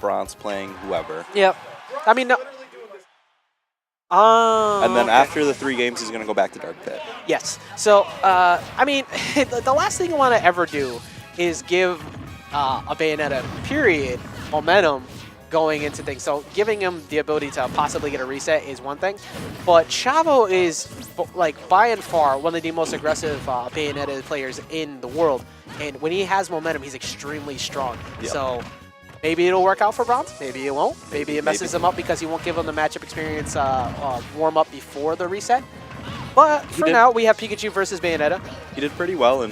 BronZe playing whoever. Yep. I mean, no. And then Okay. after the 3 games, he's going to go back to Dark Pit. Yes. So, I mean, the last thing you want to ever do is give a Bayonetta, period, momentum going into things. So giving him the ability to possibly get a reset is one thing. But Chavo is, like, by and far one of the most aggressive Bayonetta players in the world. And when he has momentum, he's extremely strong. Yep. So maybe it'll work out for BronZe. Maybe it won't. Maybe it messes him up because he won't give him the matchup experience warm-up before the reset. But for now, we have Pikachu versus Bayonetta. He did pretty well in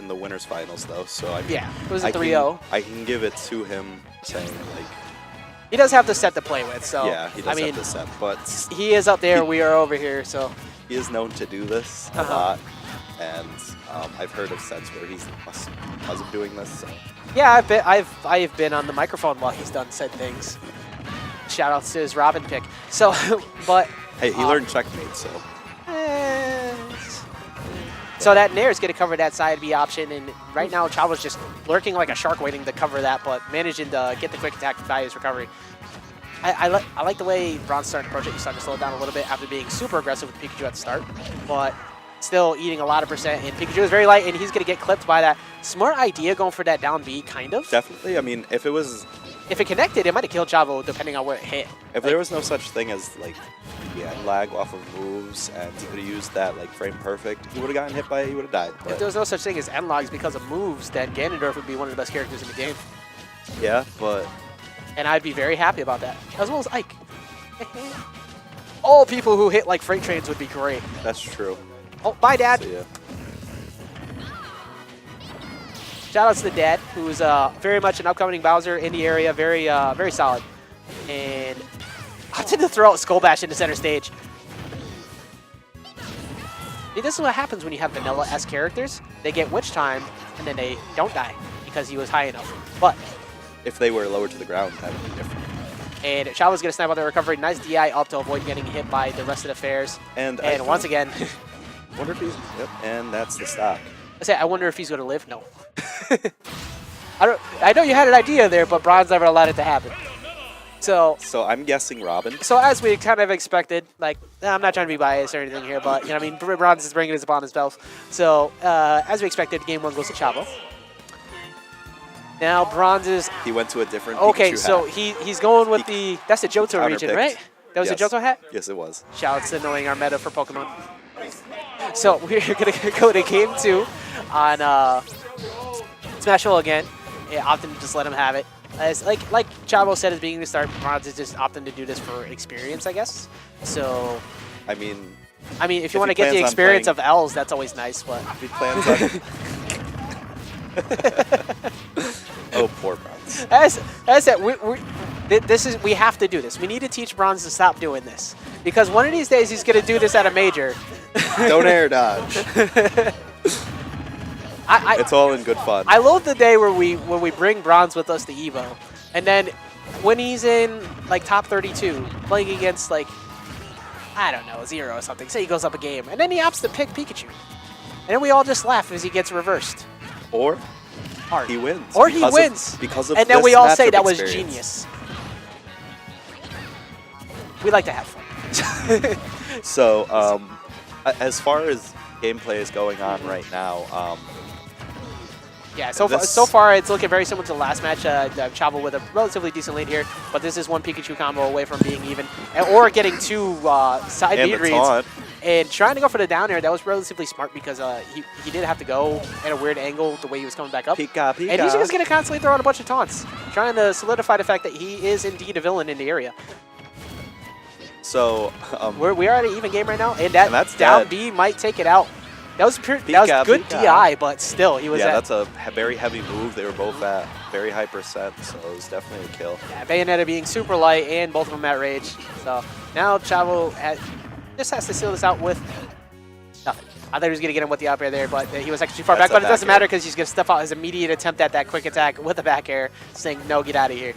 the winners finals, though. So I mean, Yeah, it was a 3-0. I can give it to him, saying like He does have the set to play with, so yeah, he does I mean, have the set, but he is up there. We are over here, so he is known to do this a lot, and I've heard of sets where he's because of doing this. So. yeah, I've been on the microphone while he's done said things. Shout outs to his Robin pick. So, but Hey, he learned checkmate, so. So that Nair is going to cover that side B option, and right now Chavo's just lurking like a shark waiting to cover that, but managing to get the quick attack by his recovery. I like the way BronZe's starting to approach it. He's starting to slow it down a little bit after being super aggressive with Pikachu at the start, but still eating a lot of percent, and Pikachu is very light, and he's going to get clipped by that. Smart idea going for that down B, kind of. Definitely. I mean, if it connected, it might have killed Chavo depending on where it hit. If there was no such thing as like lag off of moves, and he could have used that like frame perfect, he would have gotten hit by it, he would have died. But If there was no such thing as end logs because of moves, then Ganondorf would be one of the best characters in the game. yeah, but And I'd be very happy about that, as well as Ike. All people who hit like freight trains would be great. that's true. Oh, bye, Dad. So, yeah. Shout out to the Dad, who's very much an upcoming Bowser in the area, very very solid. And I tend to throw out Skull Bash into center stage. See, this is what happens when you have vanilla-S characters. They get Witch Time, and then they don't die because he was high enough. But If they were lower to the ground, that would be different. and Chavo's going to snap out the recovery. Nice DI up to avoid getting hit by the rest of the fares. And once again, wonder if he's and that's the stock. I wonder if he's going to live. No. I know you had an idea there, but BronZe never allowed it to happen. So I'm guessing Robin. So as we kind of expected, like, I'm not trying to be biased or anything here, but, you know, I mean, BronZe is bringing his upon himself. So as we expected, game 1 goes to Chavo. Now BronZe is... He went to a different Okay, Pikachu so hat. he's going with the... That's the Johto region, Counterpicked. right? That was Yes. the Johto hat? Yes, it was. Shout outs to knowing our meta for Pokemon. So we're going to go to game 2 on Smash Roll again. Yeah, often just let him have it. As like Chavo said at the beginning of the start, BronZe is just opting to do this for experience, I guess. So, I mean, if you want to get the experience of L's, that's always nice. But if he plans on... Oh, poor BronZe. That's it. We have to do this. We need to teach BronZe to stop doing this, because one of these days he's going to do this at a major. Don't air dodge. It's all in good fun. I love the day where we bring BronZe with us to Evo, and then when he's in like top 32 playing against like, I don't know, 0 or something. Say he goes up a game, and then he opts to pick Pikachu, and then we all just laugh as he gets reversed. Or Hard. he wins. Or he wins. Because of and then this we all say matchup that was experience. genius. We like to have fun. So, as far as gameplay is going on right now, yeah, so far it's looking very similar to the last match. Chavo with a relatively decent lead here, but this is one Pikachu combo away from being even, or getting 2 side beat reads. And trying to go for the down air, that was relatively smart because he did have to go at a weird angle the way he was coming back up. Pika, Pika. And he's just going to constantly throw out a bunch of taunts, trying to solidify the fact that he is indeed a villain in the area. So We are at an even game right now, and that's down dead. B might take it out. That was good DI, but still, he was yeah, that's a very heavy move. They were both at very high percent, so it was definitely a kill. Yeah, Bayonetta being super light and both of them at rage. So now Chavo just has to seal this out with nothing. I thought he was going to get him with the up air there, but he was actually too far back. But it doesn't matter because he's going to stuff out his immediate attempt at that quick attack with the back air, saying, no, get out of here.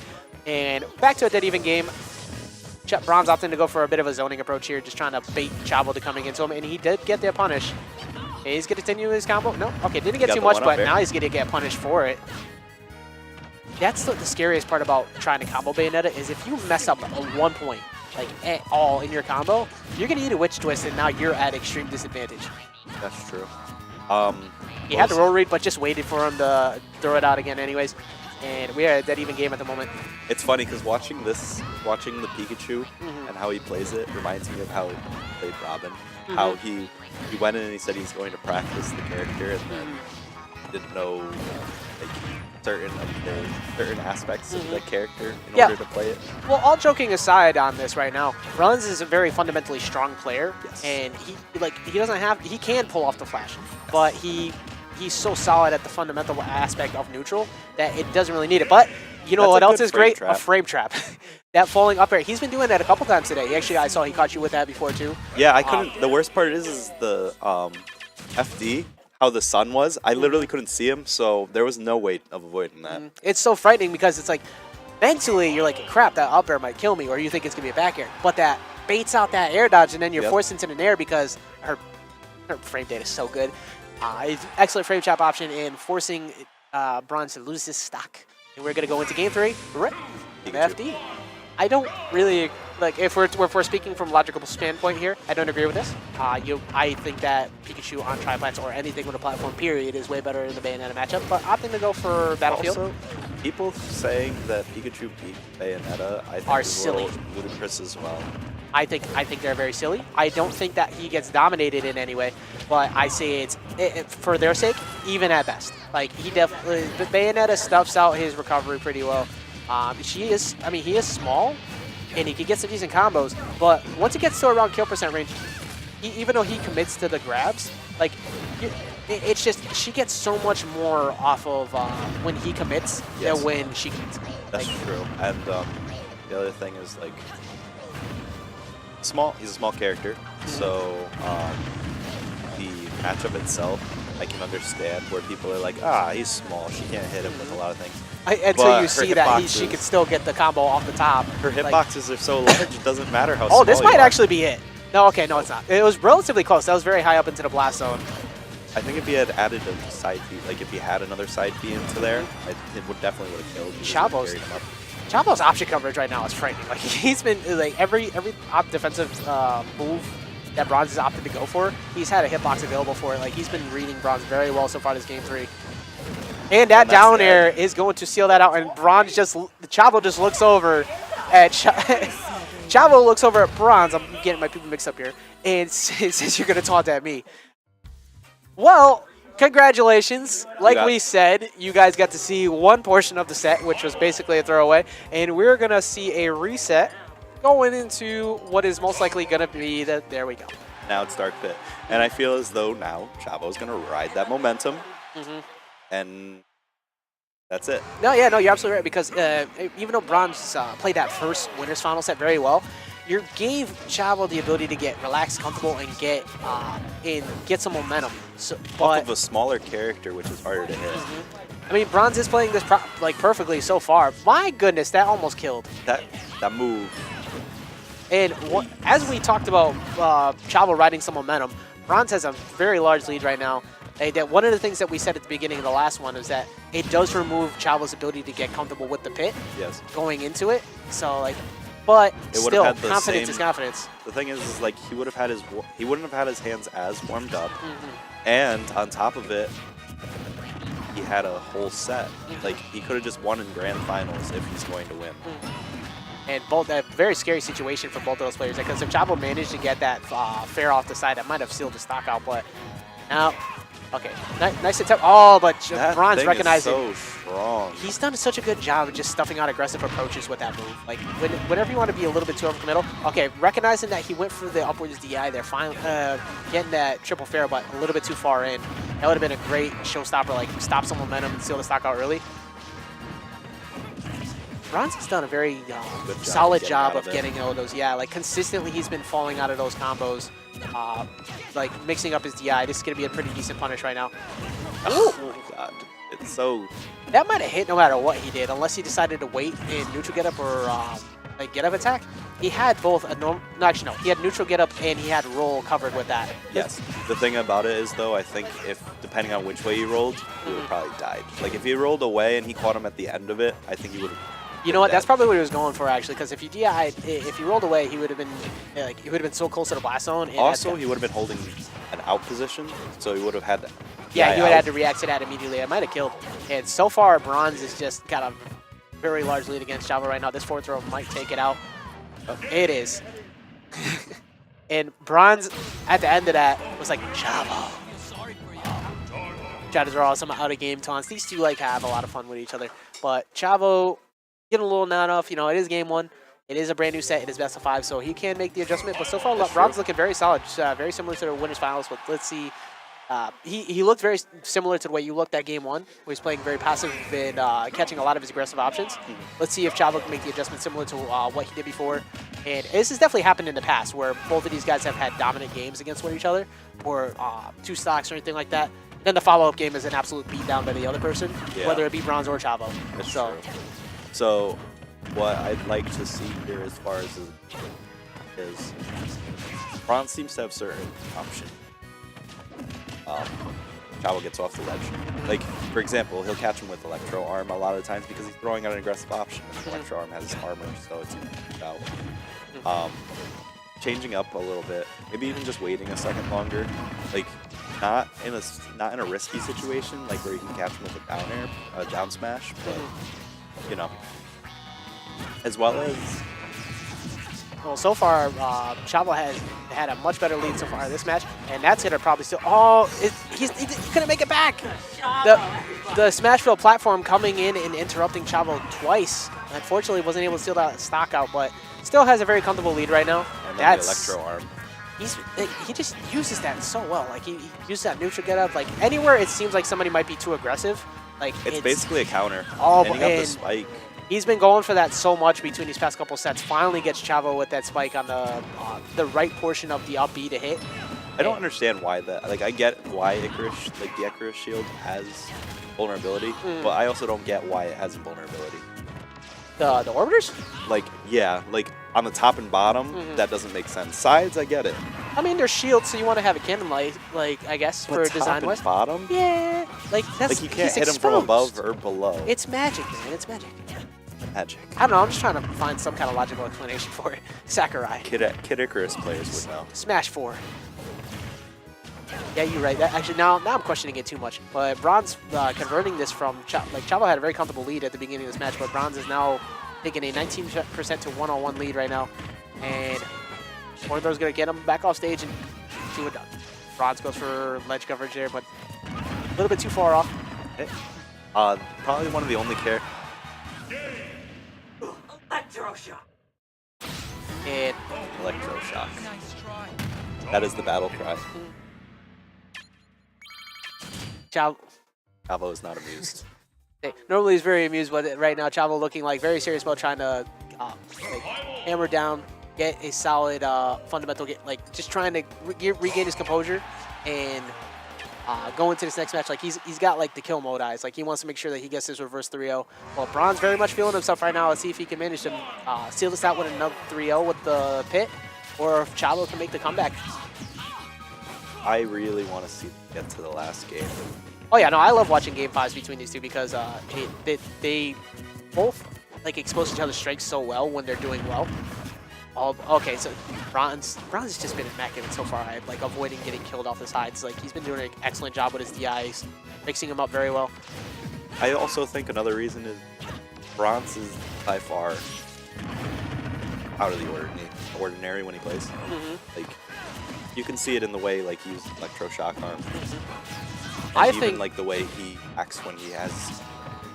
And back to a dead even game. BronZe opting to go for a bit of a zoning approach here, just trying to bait Chavo to coming into him, and he did get the punish. He's going to continue his combo. No, okay, didn't get too much, but now he's going to get punished for it. that's the scariest part about trying to combo Bayonetta is if you mess up at 1 point, like at all in your combo, you're gonna eat a witch twist, and now you're at extreme disadvantage. That's true. He had the roll read, but just waited for him to throw it out again anyways. And we are a dead even game at the moment. It's funny because watching the Pikachu and how he plays it reminds me of how he played Robin. How he went in and he said he's going to practice the character, and then didn't know like certain aspects of the character in order to play it. Well, all joking aside on this right now, BronZe is a very fundamentally strong player, and he can pull off the flash, but he's so solid at the fundamental aspect of neutral that it doesn't really need it. But you know what else is great? A frame trap. That falling up air. He's been doing that a couple times today. Actually, I saw he caught you with that before too. Yeah, I couldn't. The worst part is the FD. How the sun was, I literally couldn't see him, so there was no way of avoiding that. It's so frightening because it's like, mentally, you're like, crap, that up air might kill me, or you think it's going to be a back air. But that baits out that air dodge, and then you're forced into an air because her frame data is so good. Excellent frame trap option and forcing BronZe to lose his stock. And we're going to go into game 3. Right. FD. I don't really, like, if we're speaking from a logical standpoint here, I don't agree with this. I think that Pikachu on tri-plats or anything with a platform period is way better in the Bayonetta matchup, but opting to go for Battlefield. Also, people saying that Pikachu beat Bayonetta, I think are is silly. Ludicrous as well. I think they're very silly. I don't think that he gets dominated in any way, but I say it's for their sake, even at best. Like, he definitely, Bayonetta stuffs out his recovery pretty well. He is small, and he can get some decent combos, but once he gets to around kill percent range, even though he commits to the grabs, like, it's just, she gets so much more off of when he commits than when she commits. That's true. And the other thing is, like, he's a small character, so the matchup itself, I can understand where people are like, he's small, she can't hit him with a lot of things. Until you see that she could still get the combo off the top. Her hitboxes are so large, it doesn't matter how small this might actually be it. No, okay, no, it's not. It was relatively close. That was very high up into the blast zone. I think if he had added a side B, like if he had another side B into there, it would definitely would have killed. Chavo's option coverage right now is frightening. Like, he's been, like, every defensive move that BronZe has opted to go for, he's had a hitbox available for it. Like, he's been reading BronZe very well so far this game 3. And that down air is going to seal that out, and Chavo just looks over at Chavo looks over at BronZe. I'm getting my people mixed up here, and says, "You're gonna taunt at me." Well, congratulations. Like we said, you guys got to see one portion of the set, which was basically a throwaway, and we're gonna see a reset going into what is most likely gonna be the. There we go. Now it's Dark Pit, and I feel as though now Chavo's gonna ride that momentum. And that's it. No, you're absolutely right, because even though BronZe played that first Winners Final set very well, you gave Chavo the ability to get relaxed, comfortable, and get some momentum. So, off of a smaller character, which is harder to hit. I mean, BronZe is playing this perfectly so far. My goodness, that almost killed. That move. And as we talked about Chavo riding some momentum, BronZe has a very large lead right now. That one of the things that we said at the beginning of the last one is that it does remove Chavo's ability to get comfortable with the pit going into it. So, like, but still, confidence is confidence. The thing is like he wouldn't have had his hands as warmed up, and on top of it, he had a whole set. Like, he could have just won in grand finals if he's going to win. And a very scary situation for both of those players, because if Chavo managed to get that fair off the side, that might have sealed the stock out. But now. Okay, nice attempt. Oh, but BronZe recognized it. So strong. He's done such a good job of just stuffing out aggressive approaches with that move. Like, whenever you want to be a little bit too overcommittal. Okay, recognizing that he went for the upwards DI there, finally getting that triple fair, but a little bit too far in. That would have been a great showstopper, like stop some momentum and seal the stock out early. BronZe's done a very solid job of getting all those. Yeah, like, consistently he's been falling out of those combos. Like, mixing up his DI. This is going to be a pretty decent punish right now. Oh, God. It's so... That might have hit no matter what he did, unless he decided to wait in neutral getup or like get up attack, he had both a normal. No, actually no, he had neutral get up and he had roll covered with that. Yes. The thing about it is though, I think if depending on which way he rolled, he would have probably died. Like if he rolled away and he caught him at the end of it, I think he would have. You know what? That's probably what he was going for actually, because if he DI'd, if he rolled away, he would have been like he would have been so close to the blast zone. And also, he would have been holding an out position, so he would have had. Yeah, he would have had to react to that immediately. It might have killed. And so far, BronZe has just got a very large lead against Chavo right now. This forward throw might take it out. It is. And BronZe, at the end of that, was like, Chavo. Tried to draw some out-of-game taunts. These two like have a lot of fun with each other. But Chavo getting a little nod off. You know, it is game one. It is a brand new set. It is best of 5, so he can make the adjustment. But so far, BronZe looking very solid. Very similar to the winners finals. But let's see. He looked very similar to the way you looked at game one, where he's playing very passive and catching a lot of his aggressive options. Let's see if Chavo can make the adjustment similar to what he did before. And this has definitely happened in the past, where both of these guys have had dominant games against each other, or 2 stocks or anything like that. Then the follow-up game is an absolute beatdown by the other person, whether it be BronZe or Chavo. That's true. So what I'd like to see here as far as is BronZe seems to have certain options. Chavo gets off the ledge. Like, for example, he'll catch him with Electro Arm a lot of the times because he's throwing out an aggressive option. And Electro Arm has armor, so it's out. Changing up a little bit, maybe even just waiting a second longer. Like, not in a risky situation, like where you can catch him with a down air, a down smash, but you know, as well as. Well, so far, Chavo has had a much better lead so far in this match, and that's going to probably still... Oh, he couldn't make it back! The Smashville platform coming in and interrupting Chavo twice. Unfortunately, wasn't able to steal that stock out, but still has a very comfortable lead right now. And then the Electro Arm. He just uses that so well. Like, he uses that neutral get up. Like, anywhere it seems like somebody might be too aggressive. Like, it's basically a counter. Oh, and he got the spike. He's been going for that so much between these past couple sets. Finally gets Chavo with that spike on the right portion of the up B to hit. I don't understand why that. Like, I get why Icarus, like the Icarus shield, has vulnerability, but I also don't get why it has vulnerability. The orbiters? Like, yeah, like on the top and bottom, that doesn't make sense. Sides, I get it. I mean, they're shields, so you want to have a cannon light, like, I guess, but for top design and wise. Bottom? Yeah, like that's. Like you can't hit him from above or below. It's magic, man. It's magic. Magic. I don't know. I'm just trying to find some kind of logical explanation for it. Sakurai. Kid Icarus players would know. Smash 4. Yeah, you're right. Actually, now I'm questioning it too much. But BronZe converting this from Chavo had a very comfortable lead at the beginning of this match, but BronZe is now taking a 19% to 1-on-1 lead right now, and Ortho's gonna get him back off stage and see what BronZe goes for ledge coverage there, but a little bit too far off. Probably one of the only Electroshock. And Electroshock. That is the battle cry. Chavo is not amused. Normally he's very amused, but right now Chavo looking like very serious about trying to like hammer down, get a solid fundamental get, like just trying to regain his composure and go into this next match. Like he's got like the kill mode eyes. Like he wants to make sure that he gets his reverse 3-0. Well, BronZe very much feeling himself right now. Let's see if he can manage to seal this out with another 3-0 with the pit, or if Chavo can make the comeback. I really want to see them get to the last game. Oh yeah, no, I love watching game 5s between these two because they both like expose each other's strengths so well when they're doing well. Okay, so BronZe's just been immaculate so far. Like avoiding getting killed off the sides. Like he's been doing an excellent job with his DIs, mixing him up very well. I also think another reason is BronZe is by far out of the ordinary when he plays. Like you can see it in the way like he uses Electroshock arm. And even think like the way he acts when he has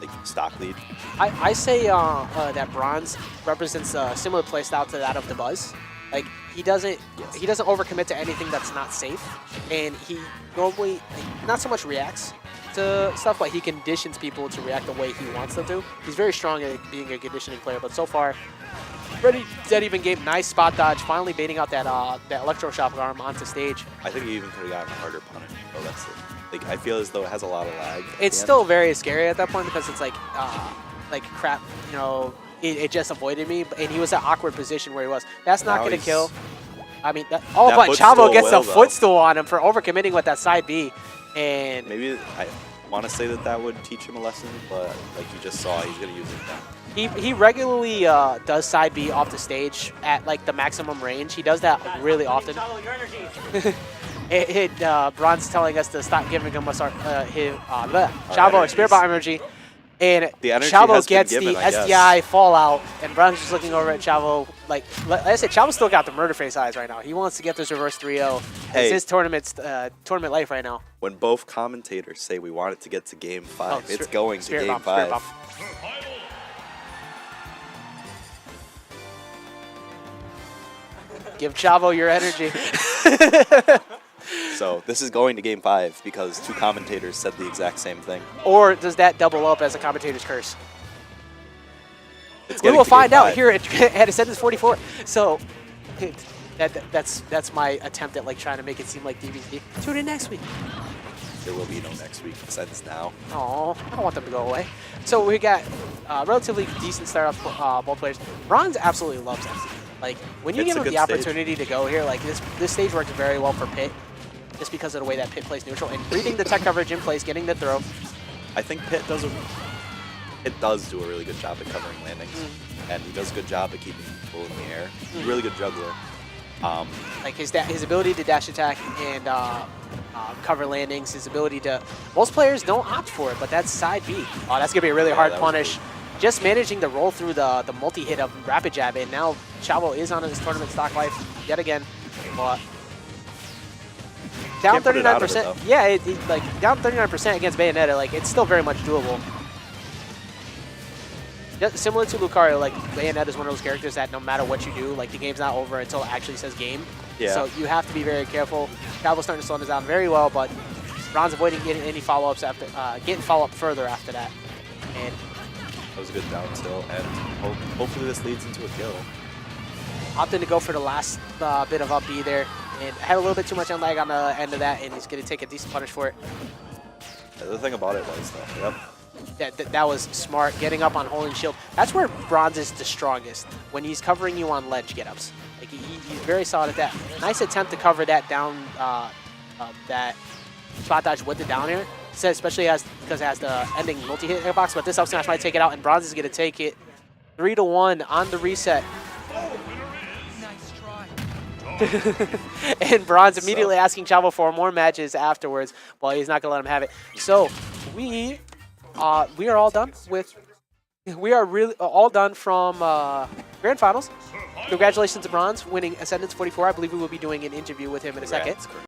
like stock lead. I say that BronZe represents a similar playstyle to that of the Buzz. Like he doesn't overcommit to anything that's not safe, and he normally not so much reacts to stuff, but he conditions people to react the way he wants them to. He's very strong at being a conditioning player, but so far, pretty dead even game. Nice spot dodge, finally baiting out that Electroshock arm onto stage. I think he even could have gotten a harder punish. Oh, that's it. Like I feel as though it has a lot of lag. It's still very scary at that point because it's like crap, you know, it just avoided me, and he was in an awkward position where he was. That's not Now going to he's- kill. I mean, but footstool Chavo gets a will, though. footstool on him for overcommitting with that side B. And Maybe I want to say that would teach him a lesson, but like you just saw, he's going to use it now. he regularly does side B off the stage at like the maximum range. He does that really often. BronZe telling us to stop giving him Chavo a Spirit Bomb energy. And The energy Chavo has been gets given, the I guess. SDI fallout, and BronZe just looking over at Chavo. Like I said, Chavo's still got the murder face eyes right now. He wants to get this reverse 3-0. Hey. It's his tournament life right now. When both commentators say we want it to get to Game 5, it's going to Spirit Game Bomb, Spirit 5. Bomb. Give Chavo your energy. So this is going to Game 5 because 2 commentators said the exact same thing. Or does that double up as a commentator's curse? It's We getting will to Game find out 5. here at Ascendance 44. So that's my attempt at like trying to make it seem like DBZ. Tune in next week. There will be no next week. Besides now. Oh, I don't want them to go away. So we got relatively decent start off both players. BronZe absolutely loves FC. Like when you It's give a him the good stage. opportunity to go here, like this stage works very well for Pit, just because of the way that Pit plays neutral and reading the tech coverage in place, getting the throw. I think Pitt does do a really good job at covering landings, and he does a good job at keeping people in the air. He's a really good juggler. Like his ability to dash attack and cover landings, his ability to. Most players don't opt for it, but that's side B. Oh, that's gonna be a really hard that was punish. Just managing to roll through the multi-hit of Rapid Jab, and now Chavo is on his tournament stock life yet again. But down Can't put it out of it, 39%. though. Yeah, like down 39% against Bayonetta. Like it's still very much doable. Just similar to Lucario, like Bayonetta is one of those characters that no matter what you do, like the game's not over until it actually says game. Yeah. So you have to be very careful. Chavo's starting to slow this down very well, but BronZe avoiding getting any follow-ups after, getting follow-up further after that. And That was a good down tilt, and hopefully this leads into a kill. opting to go for the last bit of up B there, and had a little bit too much on lag on the end of that, and he's going to take a decent punish for it. The thing about it was, though, That was smart, getting up on holding shield. That's where BronZe is the strongest, when he's covering you on ledge get-ups. Like he's very solid at that. Nice attempt to cover that down, that spot dodge with the down air, especially because it has the ending multi-hit hitbox, but this up smash might take it out, and BronZe is going to take it 3-1 on the reset. And BronZe immediately asking Chavo for more matches afterwards, but he's not going to let him have it. So we are all done with. We are really all done from Grand Finals. Congratulations to BronZe winning Ascendance 44. I believe we will be doing an interview with him in a second.